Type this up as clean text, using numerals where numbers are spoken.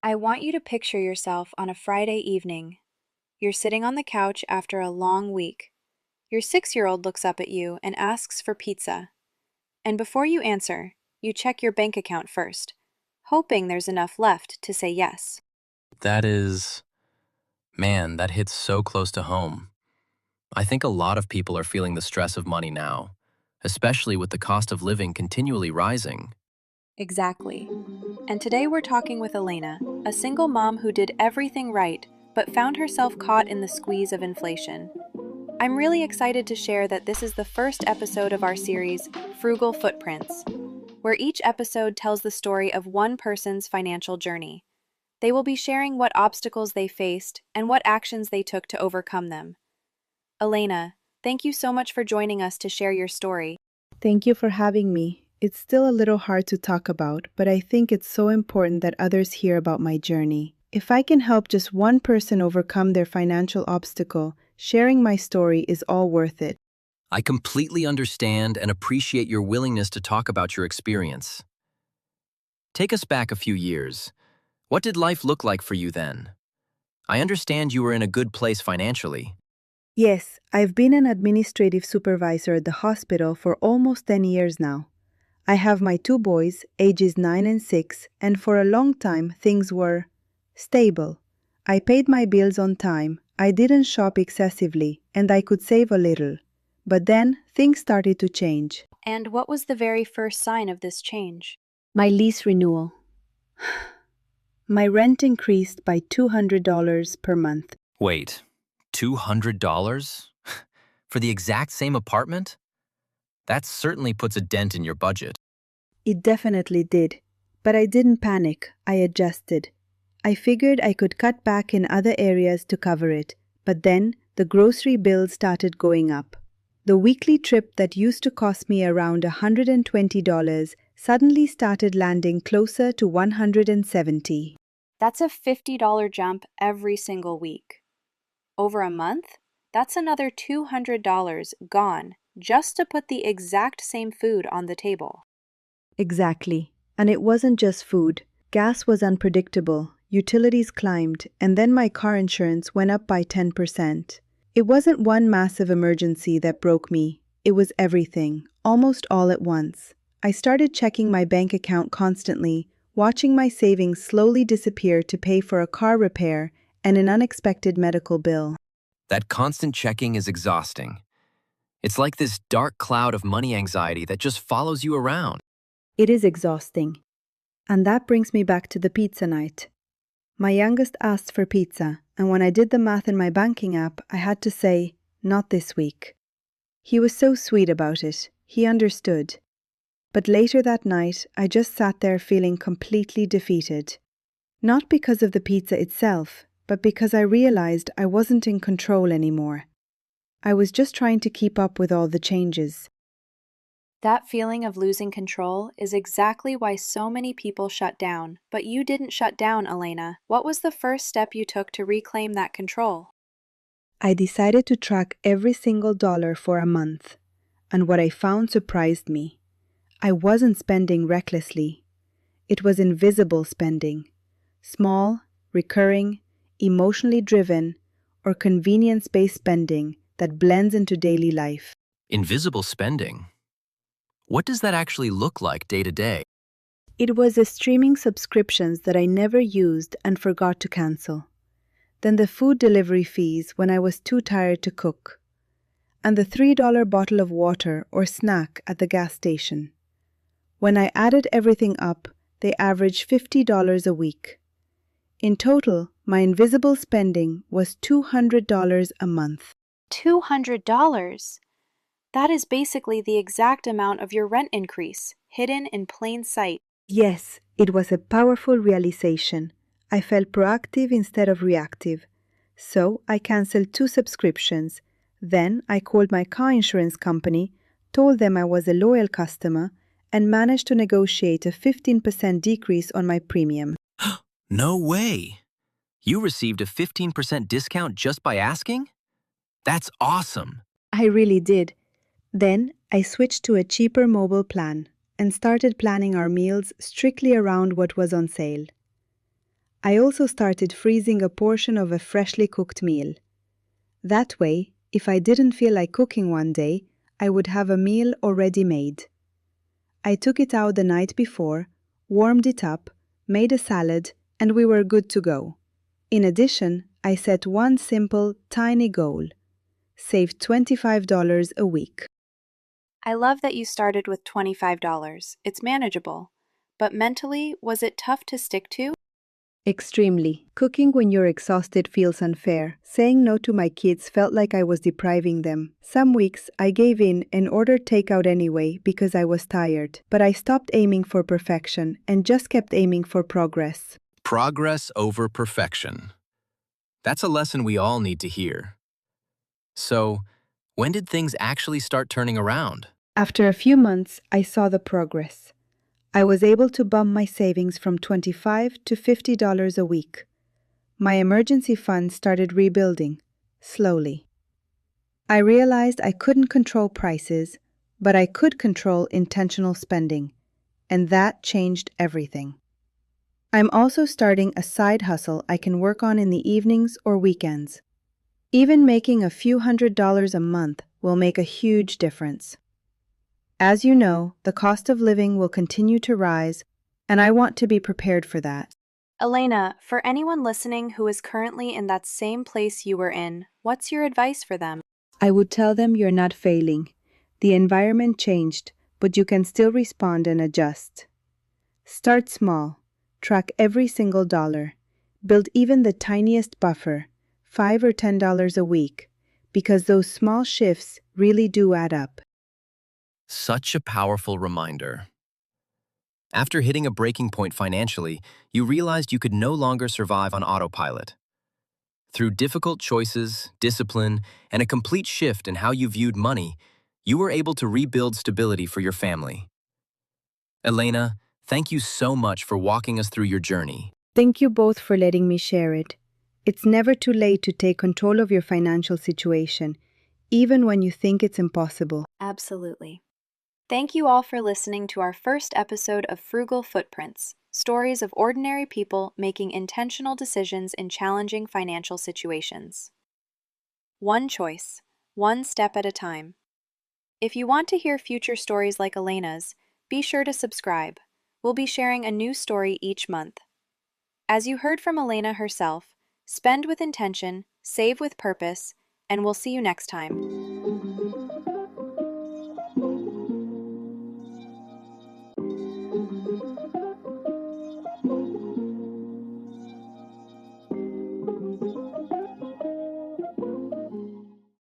I want you to picture yourself on a Friday evening. You're sitting on the couch after a long week. Your 6-year-old looks up at you and asks for pizza. And before you answer, you check your bank account first, hoping there's enough left to say yes. That is, man, that hits so close to home. I think a lot of people are feeling the stress of money now, especially with the cost of living continually rising. Exactly. And today we're talking with Elena, a single mom who did everything right, but found herself caught in the squeeze of inflation. I'm really excited to share that this is the first episode of our series, Frugal Footprints, where each episode tells the story of one person's financial journey. They will be sharing what obstacles they faced and what actions they took to overcome them. Elena, thank you so much for joining us to share your story. Thank you for having me. It's still a little hard to talk about, but I think it's so important that others hear about my journey. If I can help just one person overcome their financial obstacle, sharing my story is all worth it. I completely understand and appreciate your willingness to talk about your experience. Take us back a few years. What did life look like for you then? I understand you were in a good place financially. Yes, I've been an administrative supervisor at the hospital for almost 10 years now. I have my two boys, ages 9 and 6, and for a long time things were stable. I paid my bills on time, I didn't shop excessively, and I could save a little. But then things started to change. And what was the very first sign of this change? My lease renewal. My rent increased by $200 per month. Wait, $200? For the exact same apartment? That certainly puts a dent in your budget. It definitely did. But I didn't panic, I adjusted. I figured I could cut back in other areas to cover it, but then the grocery bill started going up. The weekly trip that used to cost me around $120 suddenly started landing closer to $170. That's a $50 jump every single week. Over a month, that's another $200 gone just to put the exact same food on the table. Exactly. And it wasn't just food. Gas was unpredictable, utilities climbed, and then my car insurance went up by 10%. It wasn't one massive emergency that broke me. It was everything, almost all at once. I started checking my bank account constantly, watching my savings slowly disappear to pay for a car repair and an unexpected medical bill. That constant checking is exhausting. It's like this dark cloud of money anxiety that just follows you around. It is exhausting. And that brings me back to the pizza night. My youngest asked for pizza, and when I did the math in my banking app, I had to say, "Not this week." He was so sweet about it. He understood. But later that night, I just sat there feeling completely defeated. Not because of the pizza itself, but because I realized I wasn't in control anymore. I was just trying to keep up with all the changes. That feeling of losing control is exactly why so many people shut down. But you didn't shut down, Elena. What was the first step you took to reclaim that control? I decided to track every single dollar for a month, and what I found surprised me. I wasn't spending recklessly. It was invisible spending. Small, recurring, emotionally driven, or convenience-based spending that blends into daily life. Invisible spending. What does that actually look like day to day? It was the streaming subscriptions that I never used and forgot to cancel. Then the food delivery fees when I was too tired to cook. And the $3 bottle of water or snack at the gas station. When I added everything up, they averaged $50 a week. In total, my invisible spending was $200 a month. $200? That is basically the exact amount of your rent increase, hidden in plain sight. Yes, it was a powerful realization. I felt proactive instead of reactive. So I canceled 2 subscriptions. Then I called my car insurance company, told them I was a loyal customer, and managed to negotiate a 15% decrease on my premium. No way! You received a 15% discount just by asking? That's awesome! I really did. Then I switched to a cheaper mobile plan and started planning our meals strictly around what was on sale. I also started freezing a portion of a freshly cooked meal. That way, if I didn't feel like cooking one day, I would have a meal already made. I took it out the night before, warmed it up, made a salad, and we were good to go. In addition, I set one simple, tiny goal: save $25 a week. I love that you started with $25. It's manageable. But mentally, was it tough to stick to? Extremely. Cooking when you're exhausted feels unfair. Saying no to my kids felt like I was depriving them. Some weeks, I gave in and ordered takeout anyway because I was tired. But I stopped aiming for perfection and just kept aiming for progress. Progress over perfection. That's a lesson we all need to hear. So, when did things actually start turning around? After a few months, I saw the progress. I was able to bump my savings from $25 to $50 a week. My emergency fund started rebuilding, slowly. I realized I couldn't control prices, but I could control intentional spending, and that changed everything. I'm also starting a side hustle I can work on in the evenings or weekends. Even making a few $100s a month will make a huge difference. As you know, the cost of living will continue to rise, and I want to be prepared for that. Elena, for anyone listening who is currently in that same place you were in, what's your advice for them? I would tell them you're not failing. The environment changed, but you can still respond and adjust. Start small. Track every single dollar. Build even the tiniest buffer, $5 or $10 a week, because those small shifts really do add up. Such a powerful reminder. After hitting a breaking point financially, you realized you could no longer survive on autopilot. Through difficult choices, discipline, and a complete shift in how you viewed money, you were able to rebuild stability for your family. Elena, thank you so much for walking us through your journey. Thank you both for letting me share it. It's never too late to take control of your financial situation, even when you think it's impossible. Absolutely. Thank you all for listening to our first episode of Frugal Footprints, stories of ordinary people making intentional decisions in challenging financial situations. One choice, one step at a time. If you want to hear future stories like Elena's, be sure to subscribe. We'll be sharing a new story each month. As you heard from Elena herself, spend with intention, save with purpose, and we'll see you next time.